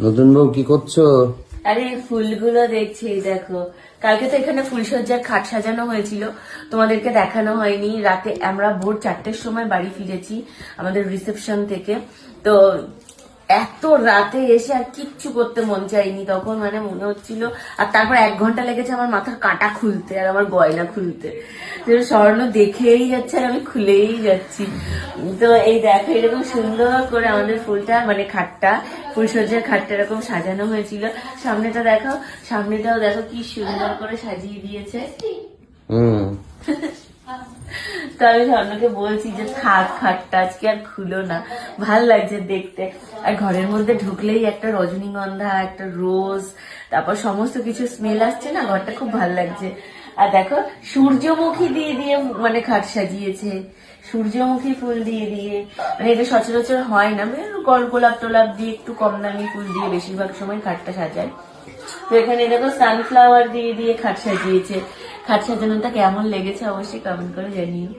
নতুন বউ কি করছো? আরে ফুলগুলো দেখছি, দেখো। কালকে তো এখানে ফুলসজ্জার খাট সাজানো হয়েছিল, তোমাদেরকে দেখানো হয়নি। রাতে আমরা ভোর 4টের সময় বাড়ি ফিরেছি আমাদের রিসেপশন থেকে। তো এত রাতে এসে আর কিচ্ছু করতে মন চাইনি তখন, মানে মনে হচ্ছিল। আর তারপর 1 ঘন্টা লেগেছে আমার মাথার কাঁটা খুলতে আর আমার গয়না খুলতে। স্বর্ণ দেখেই যাচ্ছে আর আমি খুলেই যাচ্ছি। তো এই দেখো, এরকম সুন্দর করে আমাদের ফুলটা, মানে খাটটা, ফুলসজ্জার খাটটা এরকম সাজানো হয়েছিল। সামনেটা দেখো, সামনেটাও দেখো কি সুন্দর করে সাজিয়ে দিয়েছে। তো আমি স্বর্ণকে বলছি যে থাক, খাটটা আজকে আর খুলো না, ভাল লাগছে দেখতে। আর ঘরের মধ্যে ঢুকলেই একটা রজনীগন্ধা, একটা রোজ, তারপর সমস্ত কিছু স্মেল আসছে না, ঘরটা খুব ভাল লাগছে। আর দেখো সূর্যমুখী দিয়ে দিয়ে মানে খাট সাজিয়েছে, সূর্যমুখী ফুল দিয়ে দিয়ে। মানে এটা সচরাচর হয় না, গোলাপ টোলাপ দিয়ে, একটু কম দামি ফুল দিয়ে বেশিরভাগ সময় খাটটা সাজায়। তো এখানে দেখো সানফ্লাওয়ার দিয়ে দিয়ে খাট সাজিয়েছে। খাট সাজানোটা কেমন লেগেছে অবশ্যই কমেন্ট করে জানিও।